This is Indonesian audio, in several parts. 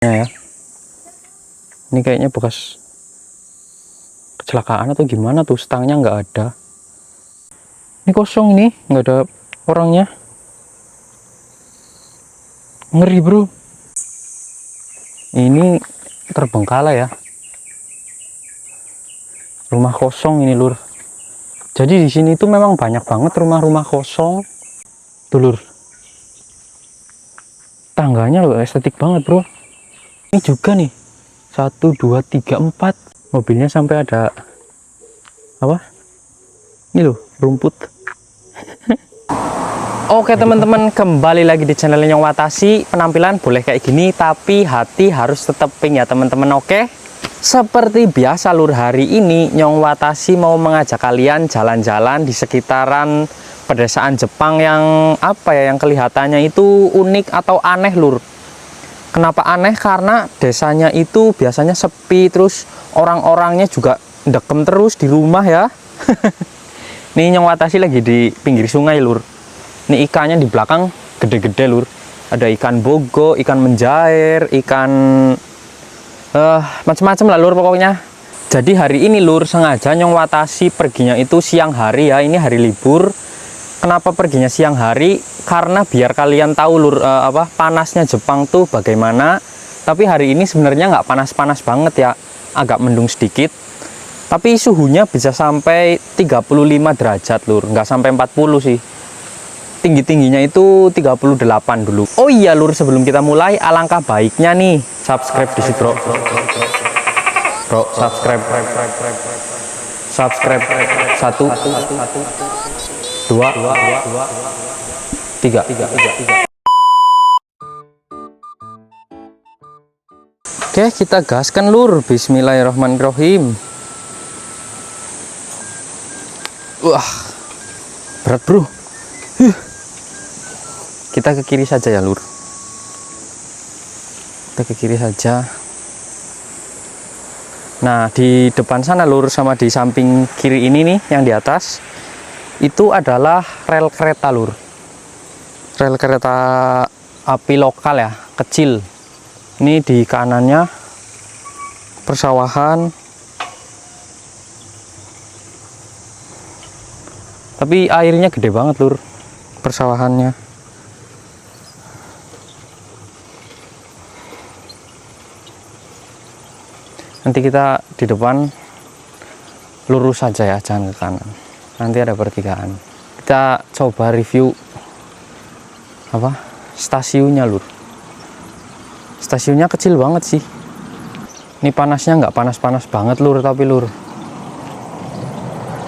ya. Ini kayaknya bekas kecelakaan atau gimana tuh, stangnya nggak ada. Ini kosong, ini nggak ada orangnya. Ngeri bro. Ini terbengkalai ya. Rumah kosong ini lur. Jadi di sini tuh memang banyak banget rumah-rumah kosong. Tuh lur. Tangganya loh estetik banget bro. Ini juga nih. 1, 2, 3, 4. Mobilnya sampai ada apa? Ini loh, rumput. Oke teman-teman, kembali lagi di channel Nyong Watashi. Penampilan boleh kayak gini, tapi hati harus tetap pink ya teman-teman. Oke, seperti biasa lur, hari ini Nyong Watashi mau mengajak kalian jalan-jalan di sekitaran pedesaan Jepang yang apa ya, yang kelihatannya itu unik atau aneh lur. Kenapa aneh? Karena desanya itu biasanya sepi, terus orang-orangnya juga dekem terus di rumah ya. Nih Nyong Watashi lagi di pinggir sungai lur. Ini ikannya di belakang gede-gede lur. Ada ikan bogo, ikan menjair, ikan macam-macam lah lur pokoknya. Jadi hari ini lur sengaja Nyong Watashi perginya itu siang hari ya. Ini hari libur. Kenapa perginya siang hari? Karena biar kalian tahu lur panasnya Jepang tuh bagaimana. Tapi hari ini sebenarnya nggak panas-panas banget ya. Agak mendung sedikit. Tapi suhunya bisa sampai 35 derajat lur. Nggak sampai 40 sih. Tinggi-tingginya itu 38 dulu. Oh iya lur, sebelum kita mulai alangkah baiknya nih subscribe di situ bro. Bro, subscribe. 1 2 3. Oke, kita gaskan lur. Bismillahirrahmanirrahim. Wah, berat bro. Kita ke kiri saja ya lur. Kita ke kiri saja. Nah di depan sana lur, sama di samping kiri ini nih yang di atas itu adalah rel kereta lur. Rel kereta api lokal ya, kecil. Ini di kanannya persawahan. Tapi airnya gede banget lur, persawahannya. Nanti kita di depan lurus saja ya, jangan ke kanan. Nanti ada pertigaan. Kita coba review apa stasiunnya lur. Stasiunnya kecil banget sih. Ini panasnya nggak panas-panas banget lur, tapi lur.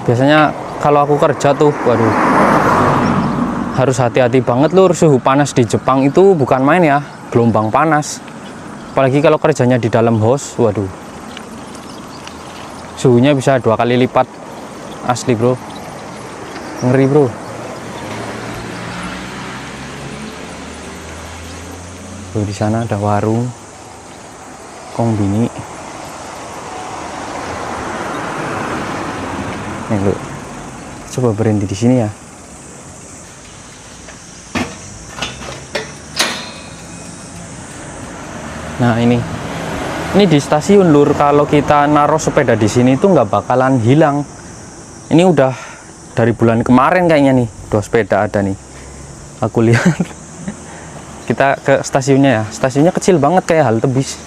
Biasanya kalau aku kerja tuh, waduh, harus hati-hati banget lur. Suhu panas di Jepang itu bukan main ya, gelombang panas. Apalagi kalau kerjanya di dalam house, waduh. Suhunya bisa 2 kali lipat, asli bro, ngeri bro. Tuh di sana ada warung kongbini. Nih lo, coba berhenti di sini ya. Nah ini di stasiun lur. Kalau kita naruh sepeda di sini tuh nggak bakalan hilang. Ini udah dari bulan kemarin kayaknya nih, 2 sepeda ada nih. Aku lihat. Kita ke stasiunnya ya. Stasiunnya kecil banget kayak halte bis.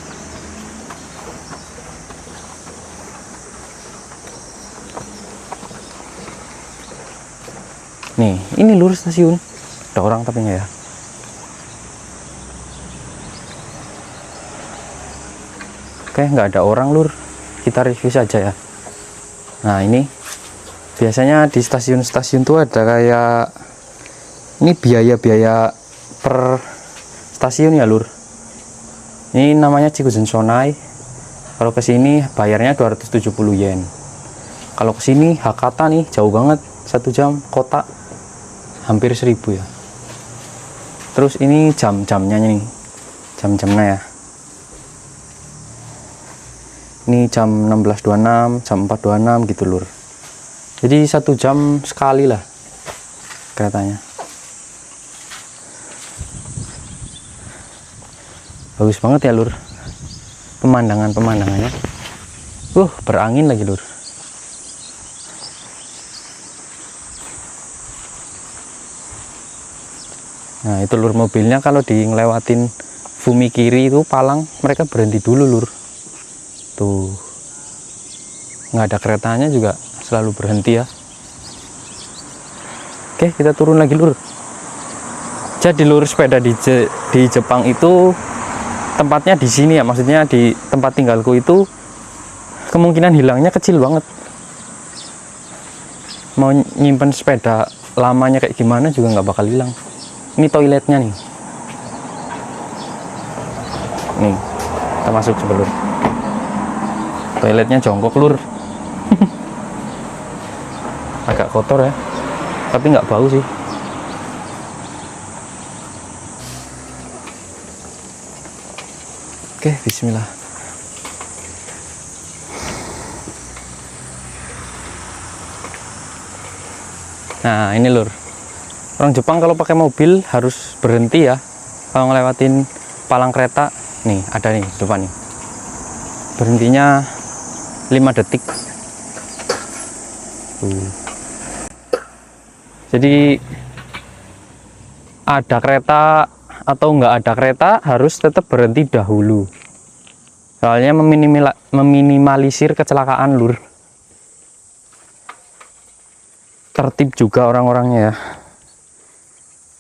Nih, ini lur stasiun. Ada orang tapi nggak ya? Oke, nggak ada orang lur, kita review saja ya. Nah ini biasanya di stasiun-stasiun tuh ada kayak ini biaya-biaya per stasiun ya lur. Ini namanya Chikuzen Shonai. Kalau ke sini bayarnya 270 yen. Kalau ke sini Hakata nih jauh banget, 1 jam kota hampir 1000 ya. Terus ini jam-jamnya nih, jam-jamnya ya. Ini jam 16.26, jam 4.26 gitu lur. Jadi 1 jam sekali lah keretanya. Bagus banget ya lur. pemandangannya. Berangin lagi lur. Nah itu lur, mobilnya kalau di ngelewatin bumi kiri itu palang, mereka berhenti dulu lur. Tuh, nggak ada keretanya juga selalu berhenti ya. Oke, kita turun lagi lur. Jadi lur, sepeda di Jepang itu tempatnya di sini ya, maksudnya di tempat tinggalku itu kemungkinan hilangnya kecil banget. Mau nyimpen sepeda lamanya kayak gimana juga nggak bakal hilang. Ini toiletnya nih. Nih, kita masuk coba lur. Toiletnya jongkok lur. Agak kotor ya, tapi nggak bau sih. Oke, bismillah. Nah ini lur, orang Jepang kalau pakai mobil harus berhenti ya kalau ngelewatin palang kereta. Nih ada nih depan nih, berhentinya 5 detik. Jadi ada kereta atau nggak ada kereta harus tetap berhenti dahulu, soalnya meminimalisir kecelakaan lur. Tertib juga orang-orangnya ya.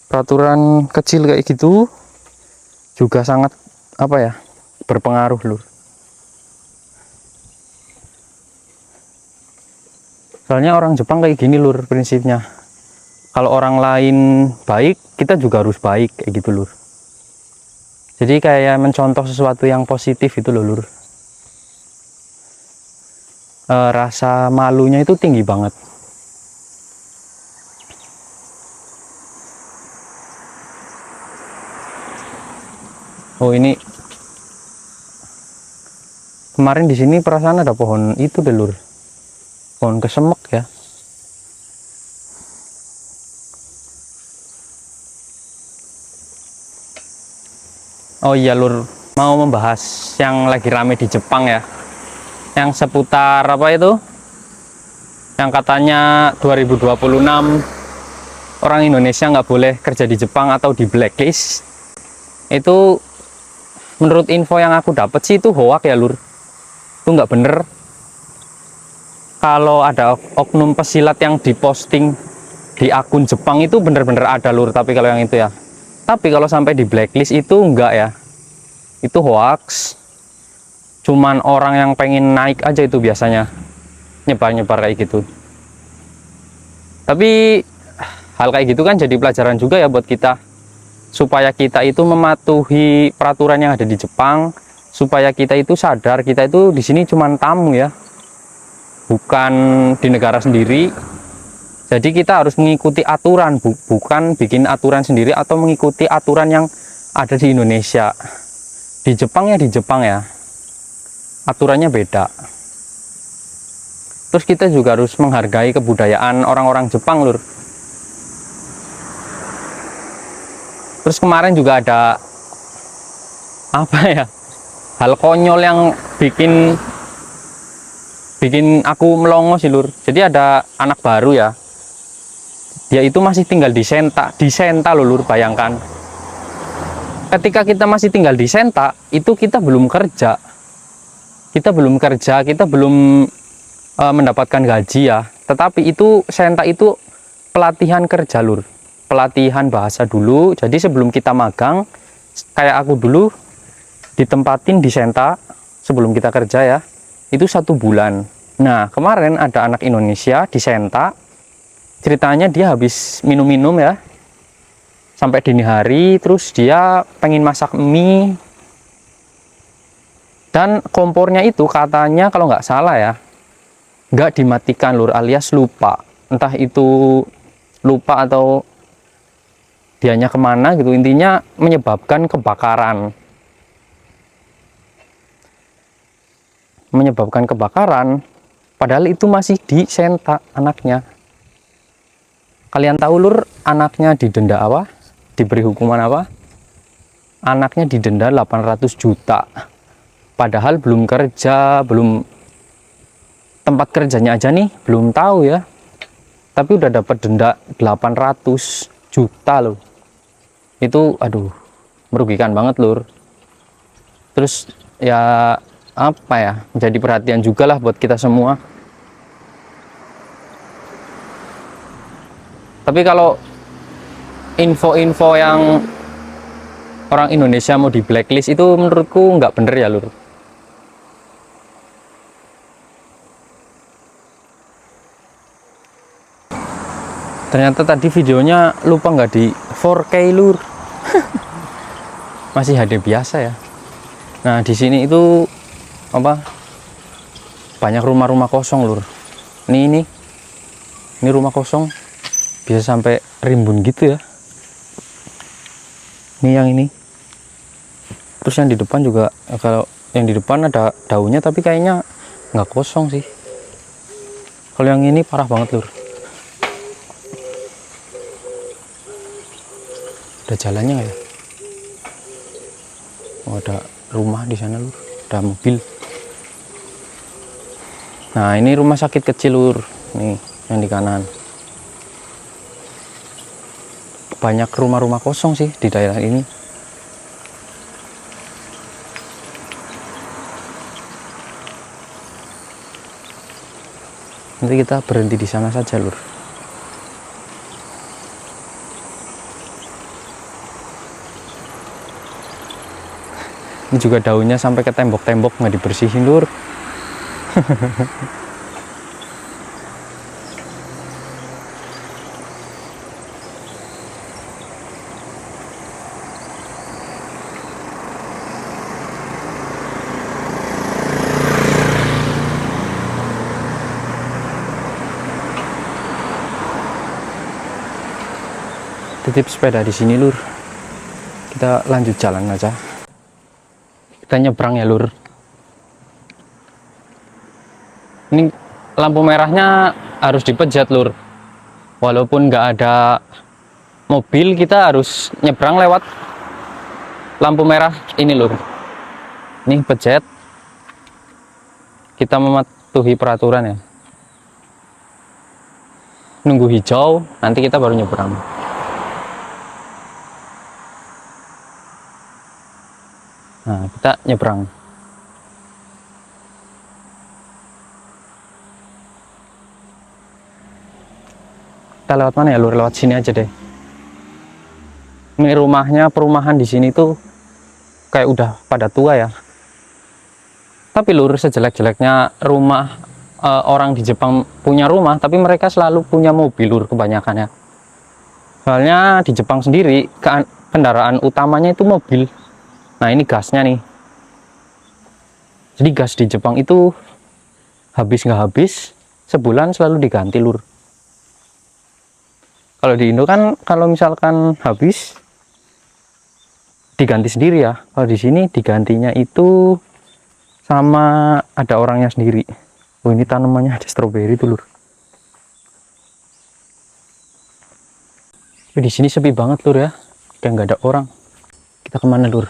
Peraturan kecil kayak gitu juga sangat berpengaruh lur. Soalnya orang Jepang kayak gini lur prinsipnya. Kalau orang lain baik, kita juga harus baik kayak gitu lur. Jadi kayak mencontoh sesuatu yang positif itu loh lur. Rasa malunya itu tinggi banget. Oh ini kemarin di sini perasaan ada pohon itu deh lur, pohon kesemek ya. Oh iya lur, mau membahas yang lagi rame di Jepang ya, yang seputar apa itu, yang katanya 2026 orang Indonesia nggak boleh kerja di Jepang atau di blacklist. Itu menurut info yang aku dapat sih itu hoak ya lur, itu nggak bener. Kalau ada oknum pesilat yang diposting di akun Jepang itu bener-bener ada lur, tapi kalau yang itu ya, tapi kalau sampai di blacklist itu enggak ya, itu hoax. Cuman orang yang pengen naik aja itu biasanya nyebar-nyebar kayak gitu. Tapi hal kayak gitu kan jadi pelajaran juga ya buat kita, supaya kita itu mematuhi peraturan yang ada di Jepang, supaya kita itu sadar kita itu di sini cuman tamu ya, bukan di negara sendiri. Jadi kita harus mengikuti aturan, bukan bikin aturan sendiri atau mengikuti aturan yang ada di Indonesia. Di Jepang ya di Jepang ya, aturannya beda. Terus kita juga harus menghargai kebudayaan orang-orang Jepang lur. Terus kemarin juga ada hal konyol yang bikin aku melongo sih lur. Jadi ada anak baru ya, dia itu masih tinggal di Senta loh lur. Bayangkan, ketika kita masih tinggal di Senta itu kita belum kerja, kita belum mendapatkan gaji ya, tetapi itu Senta itu pelatihan kerja lur, pelatihan bahasa dulu. Jadi sebelum kita magang, kayak aku dulu ditempatin di Senta sebelum kita kerja ya, itu 1 bulan. Nah kemarin ada anak Indonesia di Senta, ceritanya dia habis minum-minum ya sampai dini hari, terus dia pengen masak mie, dan kompornya itu katanya kalau nggak salah ya nggak dimatikan lur, alias lupa. Entah itu lupa atau dianya kemana gitu, intinya menyebabkan kebakaran. Padahal itu masih di Senta anaknya. Kalian tahu lur, anaknya didenda apa? Diberi hukuman apa? Anaknya didenda 800 juta. padahal belum kerja, belum tempat kerjanya aja nih belum tahu ya, tapi udah dapat denda 800 juta loh. Itu aduh, merugikan banget lur. Terus ya apa ya, menjadi perhatian juga lah buat kita semua. Tapi kalau info-info yang orang Indonesia mau di blacklist itu menurutku nggak bener ya lur. Ternyata tadi videonya lupa nggak di 4K lur. Masih HD biasa ya. Nah di sini itu apa, banyak rumah-rumah kosong lur. Ini rumah kosong bisa sampai rimbun gitu ya. Ini yang ini. Terus yang di depan juga, kalau yang di depan ada daunnya tapi kayaknya nggak kosong sih. Kalau yang ini parah banget lur. Ada jalannya nggak ya? Oh, ada rumah di sana lur, ada mobil. Nah ini rumah sakit kecil lur, nih yang di kanan. Banyak rumah-rumah kosong sih di daerah ini. Nanti kita berhenti di sana saja lur. Ini juga daunnya sampai ke tembok-tembok nggak dibersihin lur. Titip sepeda di sini lur. Kita lanjut jalan aja. Kita nyebrang ya lur. Ini lampu merahnya harus dipencet lur. Walaupun nggak ada mobil, kita harus nyebrang lewat lampu merah ini lur. Ini pencet. Kita mematuhi peraturan ya. Nunggu hijau, nanti kita baru nyebrang. Nah, kita nyebrang. Kita lewat mana ya lur? Lewat sini aja deh. Ini rumahnya, perumahan di sini tuh kayak udah pada tua ya. Tapi lur, sejelek-jeleknya rumah orang di Jepang punya rumah, tapi mereka selalu punya mobil lur kebanyakan ya. Soalnya di Jepang sendiri kendaraan utamanya itu mobil. Nah ini gasnya nih. Jadi gas di Jepang itu habis nggak habis, sebulan selalu diganti lur. Kalau di Indo kan kalau misalkan habis diganti sendiri ya. Kalau di sini digantinya itu sama ada orangnya sendiri. Oh ini tanamannya ada stroberi tuh lur. Tapi di sini sepi banget lur ya. Kayak nggak ada orang. Kita kemana lur?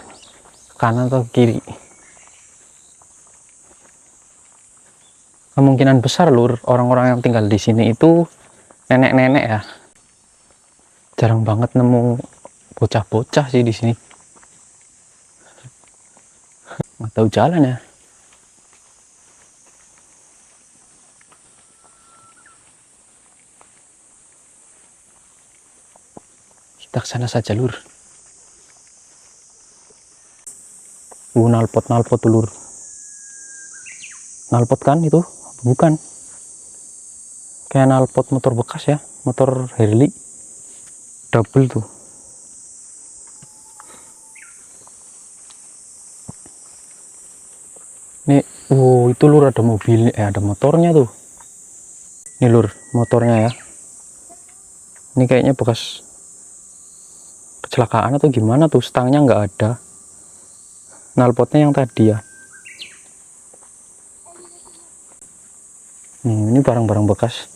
Kanan atau kiri? Kemungkinan besar lur orang-orang yang tinggal di sini itu nenek-nenek ya. Jarang banget nemu bocah-bocah sih di sini. Nggak tahu jalan ya. Kita ke sana saja lur. Nalpot tuh lur. Nalpot kan itu? Bukan. Kayak nalpot motor bekas ya, motor Harley. Double tuh. Nih, itu lur ada mobil, ada motornya tuh. Nih lur, motornya ya. Ini kayaknya bekas kecelakaan atau gimana tuh, stangnya nggak ada. Nalpotnya yang tadi ya. Nih, ini barang-barang bekas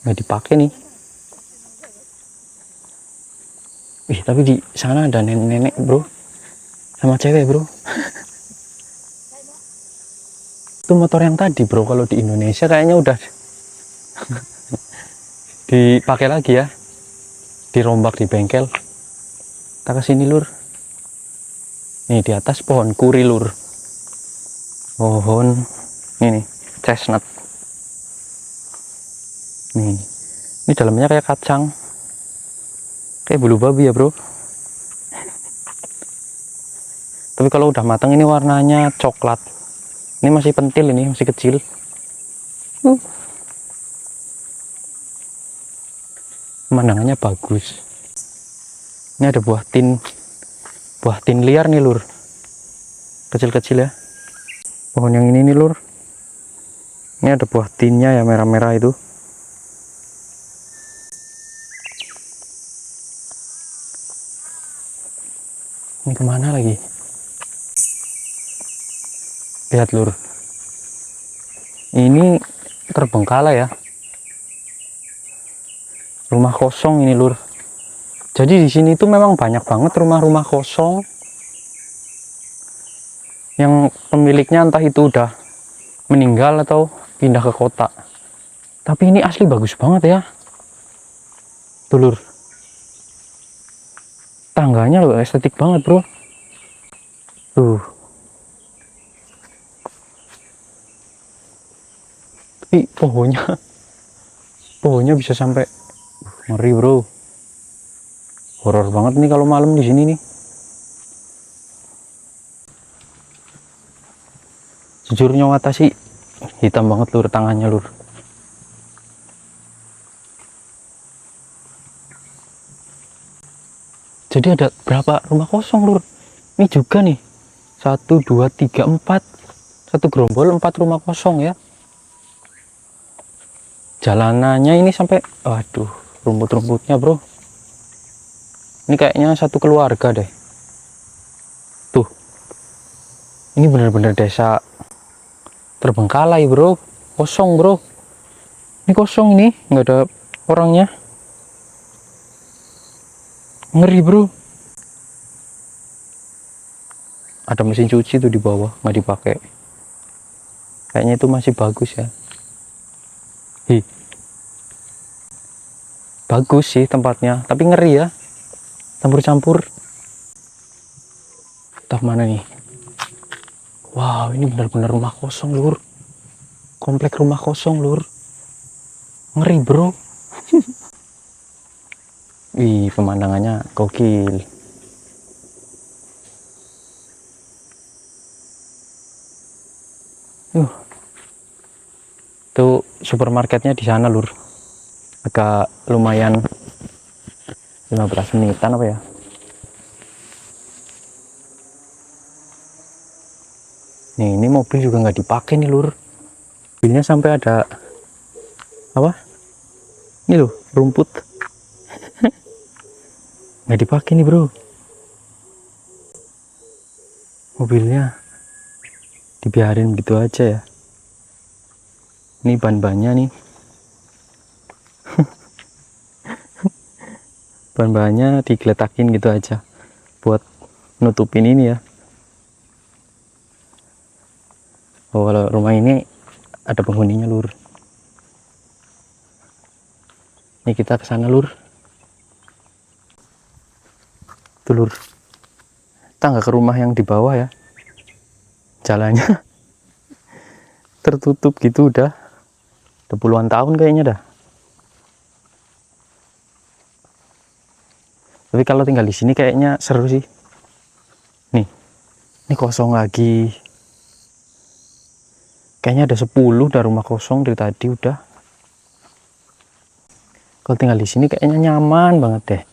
nggak dipakai nih. Tapi di sana ada nenek-nenek bro, sama cewek bro. Itu motor yang tadi bro, kalau di Indonesia kayaknya udah dipakai lagi ya, dirombak di bengkel. Kita kesini lur. Nih di atas pohon kuri lur, pohon ini chestnut. Ini dalamnya kayak kacang, kayak bulu babi ya bro. Tapi kalau udah matang ini warnanya coklat. Ini masih pentil, ini masih kecil. Pemandangannya bagus. Ini ada buah tin liar nih lur, kecil-kecil ya. Pohon yang ini nih lur, ini ada buah tinnya ya, merah-merah itu. Ini kemana lagi? Lihat lur, ini terbengkalai ya, rumah kosong ini lur. Jadi di sini tuh memang banyak banget rumah-rumah kosong yang pemiliknya entah itu udah meninggal atau pindah ke kota. Tapi ini asli bagus banget ya. Tuh lur, tangganya loh estetik banget bro. Tuh. Tapi pohonnya bisa sampai ngeri bro. Horor banget nih kalau malam di sini nih. Jujur nyawata sih hitam banget lur tangannya lur. Jadi ada berapa rumah kosong lur? Ini juga nih 1, 2, 3, 4, satu gerombol 4 rumah kosong ya. Jalanannya ini sampai, waduh, rumput-rumputnya bro. Ini kayaknya satu keluarga deh. Tuh, ini bener-bener desa terbengkalai bro, kosong bro. Ini kosong, ini nggak ada orangnya. Ngeri bro. Ada mesin cuci tuh di bawah, nggak dipakai. Kayaknya itu masih bagus ya. Bagus sih tempatnya, tapi ngeri ya, campur-campur. Entah mana nih. Wow, ini benar-benar rumah kosong lur, komplek rumah kosong lur. Ngeri bro. Wih, pemandangannya gokil. Tuh supermarketnya di sana lur, agak lumayan 15 menitan apa ya. Nih, ini mobil juga nggak dipakai nih lur. Mobilnya sampai ada apa? Ini loh, rumput. Nggak dipakai nih bro. Mobilnya dibiarin gitu aja ya. Ini ban-bannya nih. Ban-bannya digeletakin gitu aja buat nutupin ini ya. Oh, kalau rumah ini ada penghuninya lur. Ini kita ke sana lur. Tuh lur, tangga ke rumah yang di bawah ya, jalannya tertutup gitu udah puluhan tahun kayaknya dah. Tapi kalau tinggal di sini kayaknya seru sih. Nih, ini kosong lagi. Kayaknya ada 10 dah rumah kosong dari tadi udah. Kalau tinggal di sini kayaknya nyaman banget deh,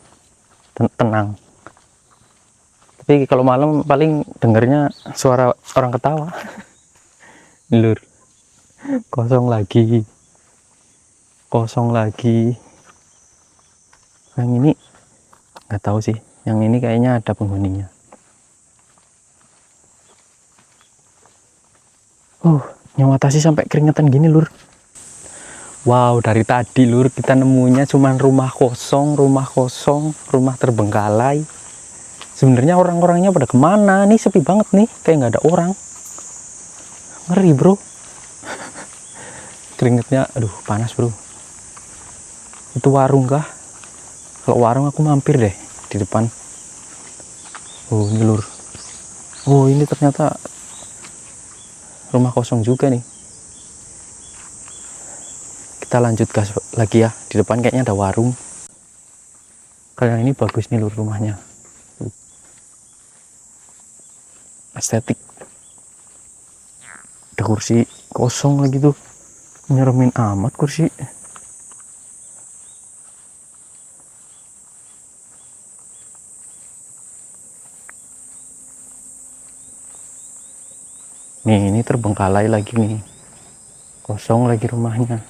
tenang. Tapi kalau malam paling dengernya suara orang ketawa. Lur, kosong lagi. Yang ini nggak tahu sih, yang ini kayaknya ada penghuninya. Nyawata sih sampai keringetan gini lur. Wow, dari tadi lur kita nemunya cuman rumah kosong, rumah terbengkalai. Sebenarnya orang-orangnya pada kemana? Nih sepi banget nih, kayak nggak ada orang. Ngeri bro. Keringetnya aduh panas bro. Itu warung kah? Kalau warung aku mampir deh di depan. Oh ini lur. Oh ini ternyata rumah kosong juga nih. Kita lanjut gas lagi ya. Di depan kayaknya ada warung. Kayak ini bagus nih lur rumahnya. Estetik. Ada kursi kosong lagi tuh. Nyeremin amat kursi. Nih ini terbengkalai lagi nih. Kosong lagi rumahnya.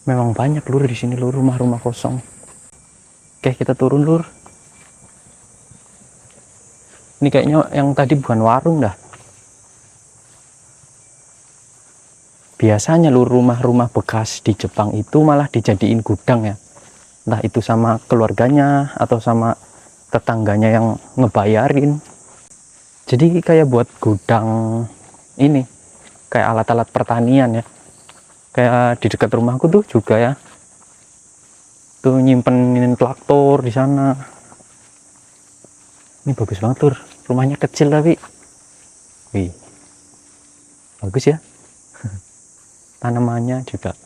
Memang banyak lur di sini lur rumah-rumah kosong. Oke kita turun lur. Ini kayaknya yang tadi bukan warung dah. Biasanya lur rumah-rumah bekas di Jepang itu malah dijadiin gudang ya. Entah itu sama keluarganya atau sama tetangganya yang ngebayarin. Jadi kayak buat gudang ini. Kayak alat-alat pertanian ya. Kayak di dekat rumahku tuh juga ya. Tuh nyimpenin traktor di sana. Ini bagus banget lur. Rumahnya kecil tapi. Wih. Bagus ya. Tanamannya juga.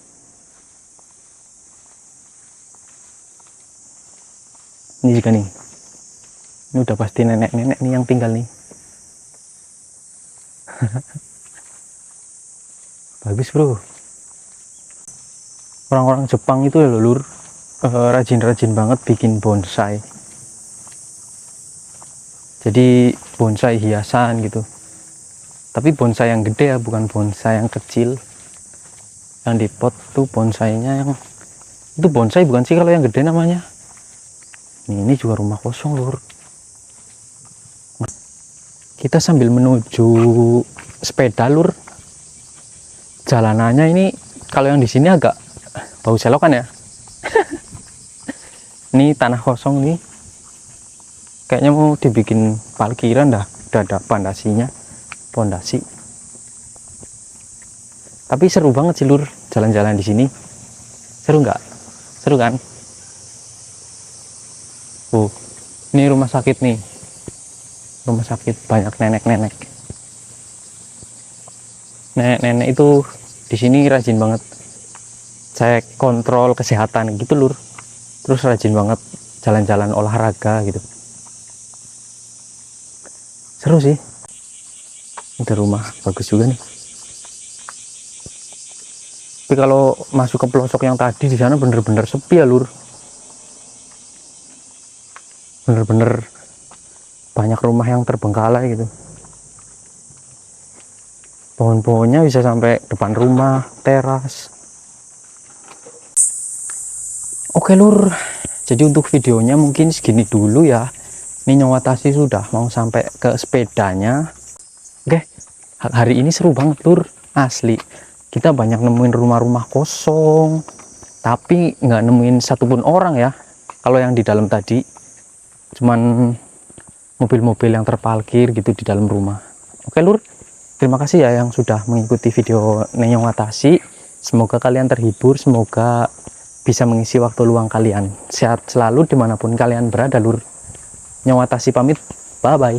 Ini juga nih. Ini udah pasti nenek-nenek nih yang tinggal nih. Bagus bro. Orang-orang Jepang itu ya lur, rajin-rajin banget bikin bonsai. Jadi bonsai hiasan gitu. Tapi bonsai yang gede ya, bukan bonsai yang kecil. Yang di pot tuh bonsainya yang itu bonsai bukan sih kalau yang gede namanya. Ini juga rumah kosong lur. Kita sambil menuju sepeda lur. Jalanannya ini kalau yang di sini agak bau selokan ya. Ini tanah kosong nih. Kayaknya mau dibikin parkiran dah. Udah ada pondasi. Tapi seru banget sih lur jalan-jalan di sini. Seru nggak? Seru kan? Ini rumah sakit nih. Rumah sakit banyak nenek-nenek. Nenek-nenek itu di sini rajin banget cek kontrol kesehatan gitu lur. Terus rajin banget jalan-jalan olahraga gitu. Seru sih. Ada rumah bagus juga nih. Tapi kalau masuk ke pelosok yang tadi di sana bener-bener sepi ya lur. Bener-bener banyak rumah yang terbengkalai gitu. Pohon-pohonnya bisa sampai depan rumah, teras. Oke lur, jadi untuk videonya mungkin segini dulu ya. Ini Nyawatasi sudah mau sampai ke sepedanya. Oke, hari ini seru banget lur, asli. Kita banyak nemuin rumah-rumah kosong, tapi nggak nemuin satupun orang ya. Kalau yang di dalam tadi, cuman mobil-mobil yang terparkir gitu di dalam rumah. Oke lur, terima kasih ya yang sudah mengikuti video Nyawatasi. Semoga kalian terhibur, semoga bisa mengisi waktu luang kalian. Sehat selalu dimanapun kalian berada lur. Nyawatasi pamit, bye bye.